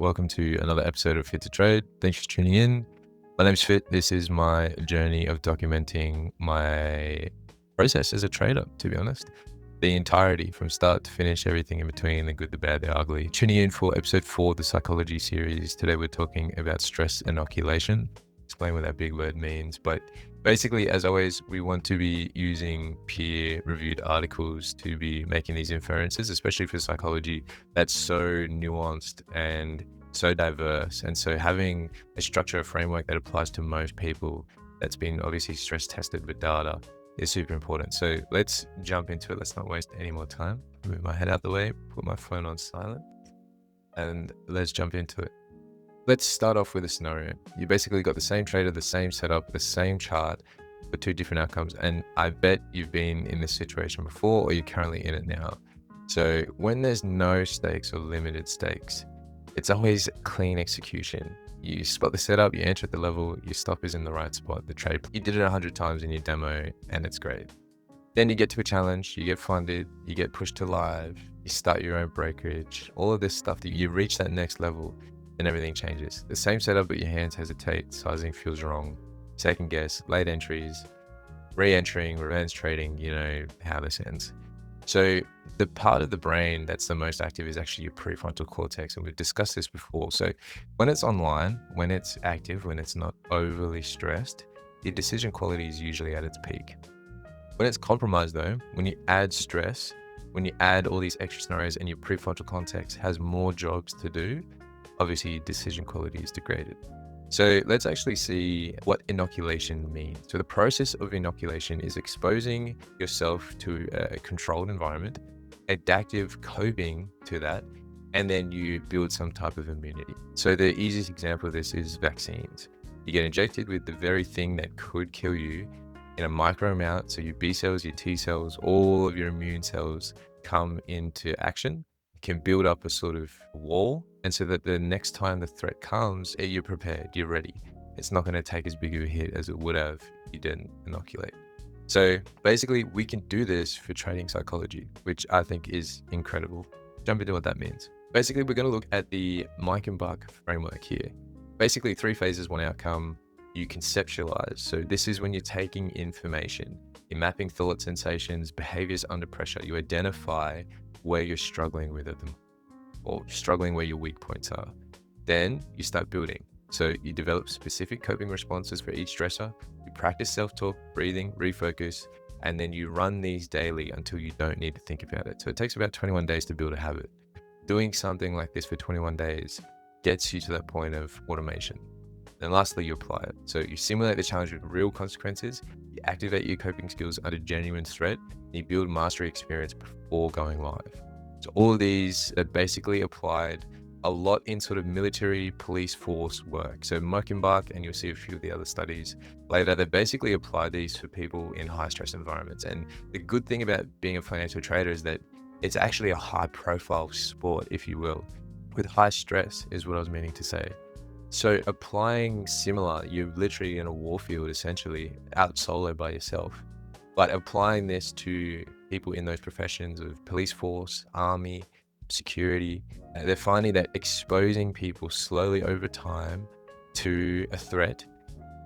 Welcome to another episode of Fit to Trade. Thanks for tuning in. My name's Fit. This is my journey of documenting my process as a trader, to be honest. The entirety from start to finish, everything in between, the good, the bad, the ugly. Tuning in for episode 4 of the psychology series. Today we're talking about stress-inoculation. Explain what that big word means. But basically, as always, we want to be using peer-reviewed articles to be making these inferences, especially for psychology that's so nuanced and so diverse. And so having a structure, a framework that applies to most people that's been obviously stress tested with data is super important. So let's jump into it. Let's not waste any more time. Move my head out the way, put my phone on silent, and let's jump into it. Let's start off with a scenario. You basically got the same trader, the same setup, the same chart, but two different outcomes. And I bet you've been in this situation before, or you're currently in it now. So when there's no stakes or limited stakes, it's always clean execution. You spot the setup, you enter at the level, your stop is in the right spot, the trade. You did it 100 times in your demo and it's great. Then you get to a challenge, you get funded, you get pushed to live, you start your own brokerage, all of this stuff that you reach that next level and everything changes. The same setup, but your hands hesitate, sizing feels wrong, second guess, late entries, re-entering, revenge trading, you know how this ends. So the part of the brain that's the most active is actually your prefrontal cortex. And we've discussed this before. So when it's online, when it's active, when it's not overly stressed, your decision quality is usually at its peak. When it's compromised though, when you add stress, when you add all these extra scenarios and your prefrontal cortex has more jobs to do, obviously your decision quality is degraded. So let's actually see what inoculation means. So the process of inoculation is exposing yourself to a controlled environment, adaptive coping to that, and then you build some type of immunity. So the easiest example of this is vaccines. You get injected with the very thing that could kill you in a micro amount. So your B cells, your T cells, all of your immune cells come into action, can build up a sort of wall. And so that the next time the threat comes, you're prepared, you're ready. It's not going to take as big of a hit as it would have if you didn't inoculate. So basically we can do this for trading psychology, which I think is incredible. Jump into what that means. Basically, we're going to look at the Meichenbaum framework here. Basically 3 phases, 1 outcome. You conceptualize. So this is when you're taking information, you're mapping thoughts, sensations, behaviors under pressure. You identify where you're struggling with them or struggling where your weak points are. Then you start building. So you develop specific coping responses for each stressor. You practice self-talk, breathing, refocus, and then you run these daily until you don't need to think about it. So it takes about 21 days to build a habit. Doing something like this for 21 days gets you to that point of automation. Then lastly, you apply it. So you simulate the challenge with real consequences, you activate your coping skills under genuine threat, and you build mastery experience before going live. So all of these are basically applied a lot in sort of military police force work. So Meichenbaum, and you'll see a few of the other studies later, they basically apply these for people in high stress environments. And the good thing about being a financial trader is that it's actually a high profile sport, if you will, with high stress is what I was meaning to say. So applying similar, you're literally in a warfield, essentially out solo by yourself, but applying this to people in those professions of police force, army, security, they're finding that exposing people slowly over time to a threat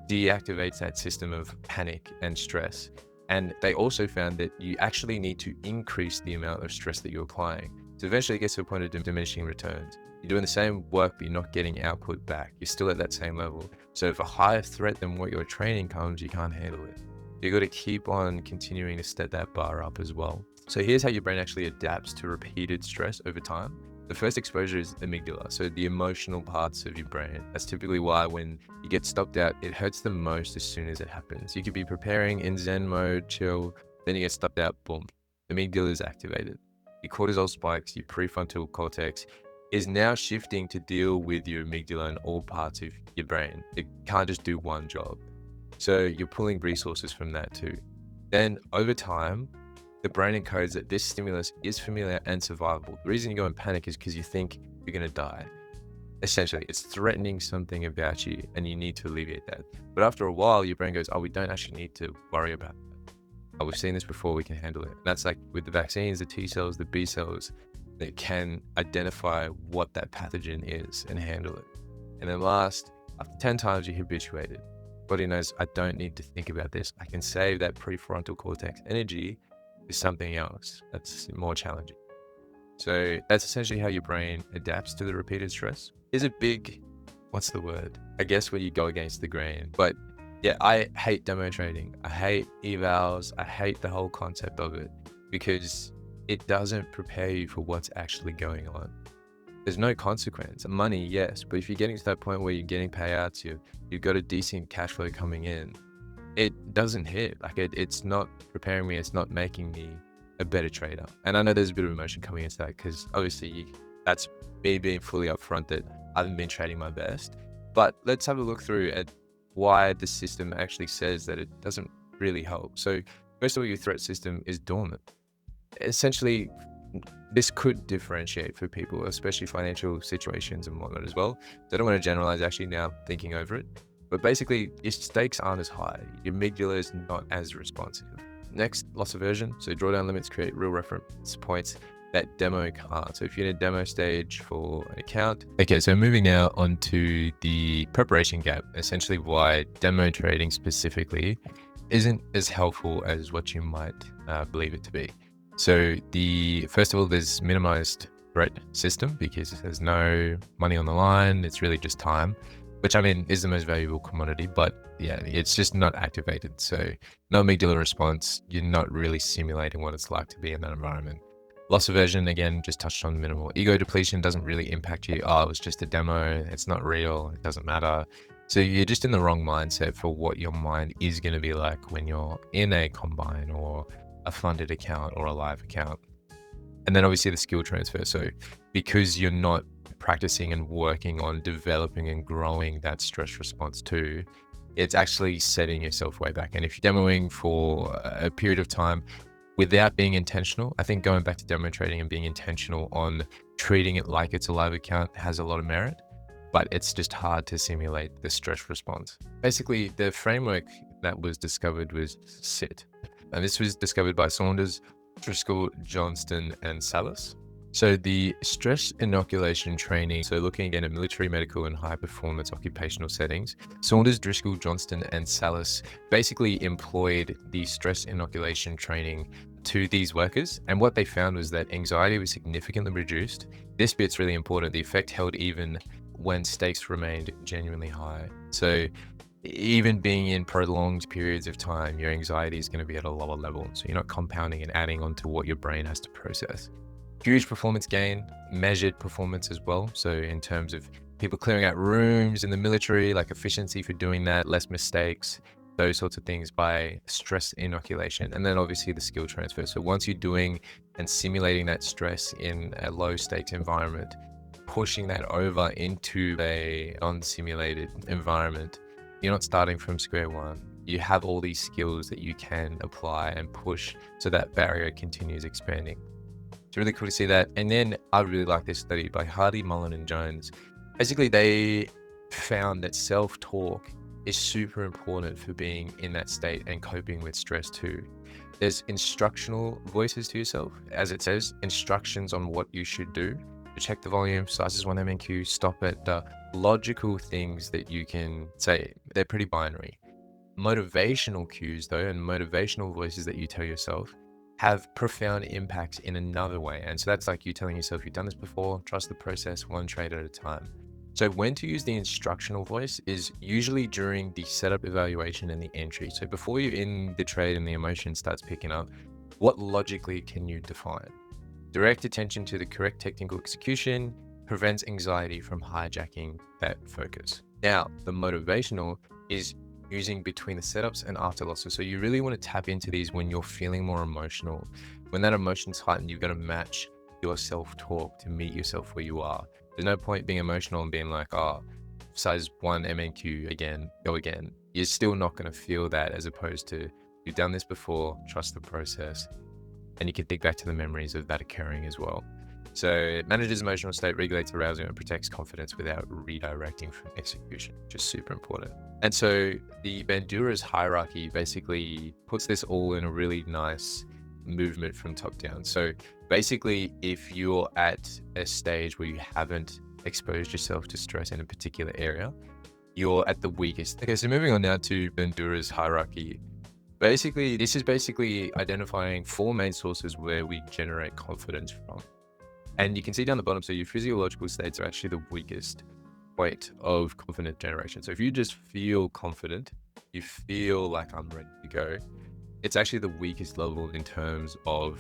deactivates that system of panic and stress. And they also found that you actually need to increase the amount of stress that you're applying. So eventually it gets to a point of diminishing returns. You're doing the same work, but you're not getting output back. You're still at that same level. So if a higher threat than what you're training comes, you can't handle it. You've got to keep on continuing to step that bar up as well. So here's how your brain actually adapts to repeated stress over time. The first exposure is amygdala, so the emotional parts of your brain. That's typically why when you get stopped out, it hurts the most as soon as it happens. You could be preparing in Zen mode, chill, then you get stopped out, boom, amygdala is activated. Your cortisol spikes, your prefrontal cortex is now shifting to deal with your amygdala and all parts of your brain. It can't just do one job. So you're pulling resources from that too. Then over time, the brain encodes that this stimulus is familiar and survivable. The reason you go in panic is because you think you're going to die. Essentially, it's threatening something about you and you need to alleviate that. But after a while, your brain goes, oh, we don't actually need to worry about that. Oh, we've seen this before, we can handle it. And that's like with the vaccines, the T cells, the B cells, that can identify what that pathogen is and handle it. And then last, after 10 times you habituated, body knows I don't need to think about this. I can save that prefrontal cortex energy to something else that's more challenging. So that's essentially how your brain adapts to the repeated stress. Is a big, what's the word? I guess when you go against the grain. But yeah, I hate demo trading. I hate evals. I hate the whole concept of it because it doesn't prepare you for what's actually going on. There's no consequence. Money, yes, but if you're getting to that point where you're getting payouts, you've got a decent cash flow coming in, it doesn't hit. Like it's not preparing me. It's not making me a better trader. And I know there's a bit of emotion coming into that because obviously that's me being fully upfront that I haven't been trading my best. But let's have a look through at why the system actually says that it doesn't really help. So first of all, your threat system is dormant. Essentially, this could differentiate for people, especially financial situations and whatnot as well. So I don't want to generalize actually now thinking over it, but basically your stakes aren't as high. Your amygdala is not as responsive. Next, loss aversion. So drawdown limits create real reference points that demo can't. So if you're in a demo stage for an account. Okay, so moving now on to the preparation gap, essentially why demo trading specifically isn't as helpful as what you might believe it to be. So first of all, there's minimized threat system because there's no money on the line. It's really just time, which I mean is the most valuable commodity, but yeah, it's just not activated. So no amygdala response. You're not really simulating what it's like to be in that environment. Loss aversion, again, just touched on minimal. Ego depletion doesn't really impact you. Oh, it was just a demo. It's not real. It doesn't matter. So you're just in the wrong mindset for what your mind is going to be like when you're in a combine or a funded account or a live account. And then obviously the skill transfer. So because you're not practicing and working on developing and growing that stress response too, it's actually setting yourself way back. And if you're demoing for a period of time without being intentional, I think going back to demo trading and being intentional on treating it like it's a live account has a lot of merit, but it's just hard to simulate the stress response. Basically, the framework that was discovered was CIT. And this was discovered by Saunders, Driscoll, Johnston, and Salas. So the stress-inoculation training, so looking again at military, medical, and high-performance occupational settings, Saunders, Driscoll, Johnston, and Salas basically employed the stress-inoculation training to these workers. And what they found was that anxiety was significantly reduced. This bit's really important. The effect held even when stakes remained genuinely high. So even being in prolonged periods of time, your anxiety is going to be at a lower level. So you're not compounding and adding on to what your brain has to process. Huge performance gain, measured performance as well. So in terms of people clearing out rooms in the military, like efficiency for doing that, less mistakes, those sorts of things by stress inoculation. And then obviously the skill transfer. So once you're doing and simulating that stress in a low stakes environment, pushing that over into a non-simulated environment, you're not starting from square one. You have all these skills that you can apply and push so that barrier continues expanding. It's really cool to see that. And then I really like this study by Hardy, Mullen, and Jones. Basically, they found that self-talk is super important for being in that state and coping with stress too. There's instructional voices to yourself, as it says, instructions on what you should do. Check the volume, sizes 1 MNQ, stop it. The logical things that you can say, they're pretty binary. Motivational cues though, and motivational voices that you tell yourself have profound impacts in another way. And so that's like you telling yourself, you've done this before, trust the process, one trade at a time. So when to use the instructional voice is usually during the setup, evaluation, and the entry. So before you're in the trade and the emotion starts picking up, what logically can you define? Direct attention to the correct technical execution prevents anxiety from hijacking that focus. Now, the motivational is using between the setups and after losses. So you really want to tap into these when you're feeling more emotional. When that emotion's heightened, you've got to match your self-talk to meet yourself where you are. There's no point being emotional and being like, oh, size 1 MNQ again, go again. You're still not going to feel that, as opposed to you've done this before, trust the process. And you can think back to the memories of that occurring as well. So it manages emotional state, regulates arousal, and protects confidence without redirecting from execution, which is super important. And so the Bandura's hierarchy basically puts this all in a really nice movement from top down. So Basically, if you're at a stage where you haven't exposed yourself to stress in a particular area, you're at the weakest. Okay, so moving on now to Bandura's hierarchy. Basically, this is basically identifying 4 main sources where we generate confidence from. And you can see down the bottom, so your physiological states are actually the weakest point of confidence generation. So if you just feel confident, you feel like I'm ready to go, it's actually the weakest level in terms of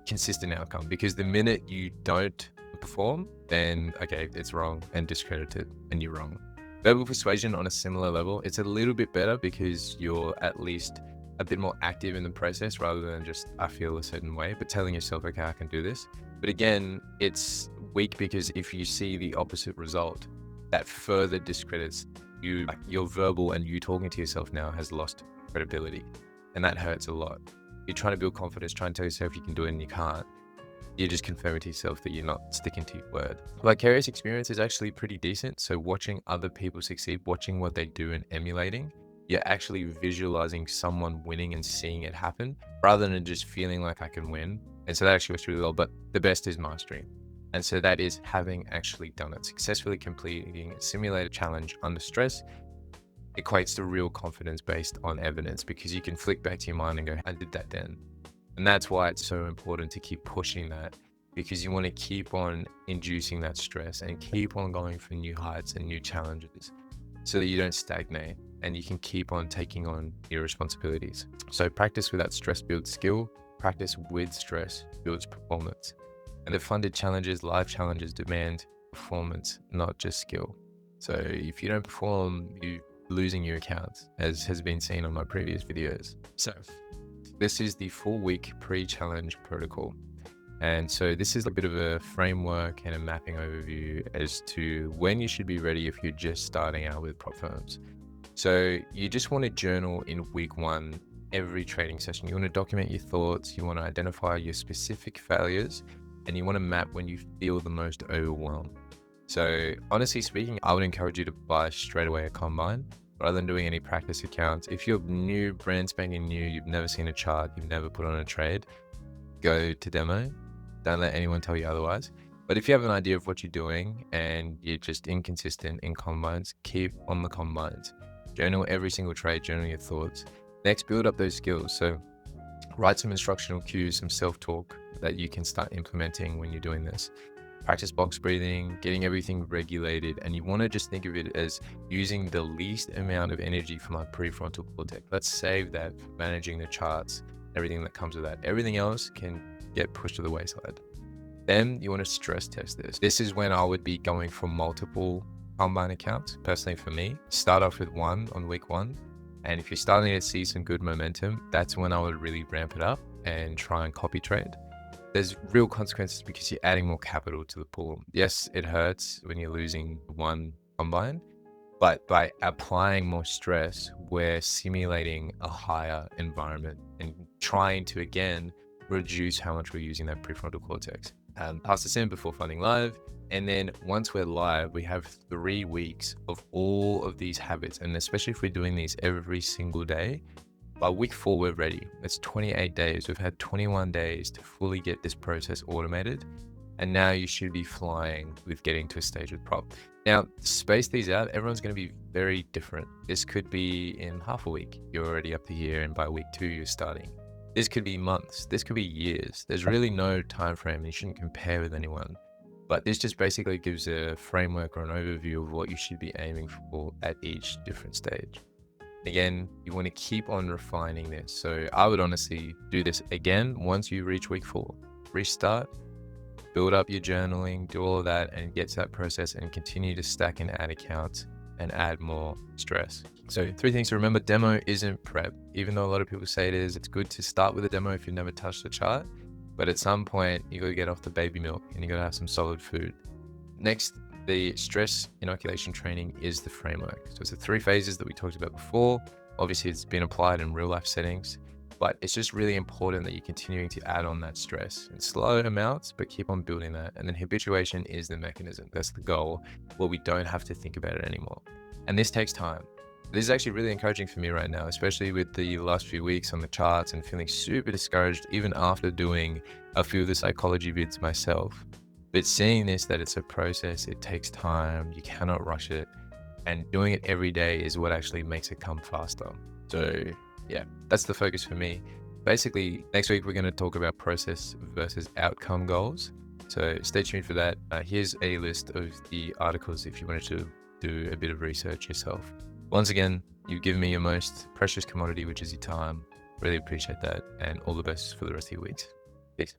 consistent outcome, because the minute you don't perform, then okay, it's wrong and discredited and you're wrong. Verbal persuasion on a similar level, it's a little bit better because you're at least a bit more active in the process rather than just I feel a certain way, but telling yourself, okay, I can do this. But again, it's weak because if you see the opposite result, that further discredits you. Like your verbal and you talking to yourself now has lost credibility, and that hurts a lot. You're trying to build confidence, trying to tell yourself you can do it and you can't. You're just confirming to yourself that you're not sticking to your word. Vicarious experience is actually pretty decent. So watching other people succeed, watching what they do and emulating, you're actually visualizing someone winning and seeing it happen rather than just feeling like I can win. And so that actually works really well, but the best is mastery. And so that is having actually done it, successfully completing a simulated challenge under stress equates to real confidence based on evidence, because you can flick back to your mind and go, I did that then. And that's why it's so important to keep pushing that, because you want to keep on inducing that stress and keep on going for new heights and new challenges so that you don't stagnate and you can keep on taking on your responsibilities. So practice without stress builds skill, practice with stress builds performance. And the funded challenges, live challenges demand performance, not just skill. So if you don't perform, you losing your accounts, as has been seen on my previous videos. So this is the 4-week pre-challenge protocol. And so this is a bit of a framework and a mapping overview as to when you should be ready if you're just starting out with prop firms. So you just want to journal in week 1, every training session. You want to document your thoughts, you want to identify your specific failures, and you want to map when you feel the most overwhelmed. So honestly speaking, I would encourage you to buy straight away a combine rather than doing any practice accounts. If you're new, brand spanking new, you've never seen a chart, you've never put on a trade, go to demo. Don't let anyone tell you otherwise. But if you have an idea of what you're doing and you're just inconsistent in combines, keep on the combines. Journal every single trade, journal your thoughts. Next, build up those skills. So write some instructional cues, some self-talk that you can start implementing when you're doing this. Practice box breathing, getting everything regulated, and you want to just think of it as using the least amount of energy from our prefrontal cortex. Let's save that for managing the charts, everything that comes with that. Everything else can get pushed to the wayside. Then you want to stress test this. This is when I would be going for multiple combine accounts. Personally for me, start off with one on week 1. And if you're starting to see some good momentum, that's when I would really ramp it up and try and copy trade. There's real consequences because you're adding more capital to the pool. Yes, it hurts when you're losing one combine, but by applying more stress, we're simulating a higher environment and trying to, again, reduce how much we're using that prefrontal cortex. Pass this in before funding live. And then once we're live, we have 3 weeks of all of these habits. And especially if we're doing these every single day, by week 4, we're ready. It's 28 days. We've had 21 days to fully get this process automated. And now you should be flying with getting to a stage with prop. Now, space these out. Everyone's going to be very different. This could be in half a week. You're already up to here. And by week 2, you're starting. This could be months. This could be years. There's really no time frame. You shouldn't compare with anyone. But this just basically gives a framework or an overview of what you should be aiming for at each different stage. Again, you want to keep on refining this. So I would honestly do this again once you reach week 4. Restart, build up your journaling, do all of that and get to that process and continue to stack and add accounts and add more stress. So 3 things to remember: demo isn't prep. Even though a lot of people say it is, it's good to start with a demo if you've never touched the chart. But at some point, you got to get off the baby milk and you got to have some solid food. Next, the stress inoculation training is the framework. So it's the 3 phases that we talked about before. Obviously, it's been applied in real life settings, but it's just really important that you're continuing to add on that stress in slow amounts, but keep on building that. And then habituation is the mechanism. That's the goal, where we don't have to think about it anymore. And this takes time. This is actually really encouraging for me right now, especially with the last few weeks on the charts and feeling super discouraged even after doing a few of the psychology vids myself. But seeing this, that it's a process, it takes time, you cannot rush it, and doing it every day is what actually makes it come faster. So yeah, that's the focus for me. Basically, next week we're going to talk about process versus outcome goals. So stay tuned for that. Here's a list of the articles if you wanted to do a bit of research yourself. Once again, you've given me your most precious commodity, which is your time. Really appreciate that, and all the best for the rest of your weeks. Peace.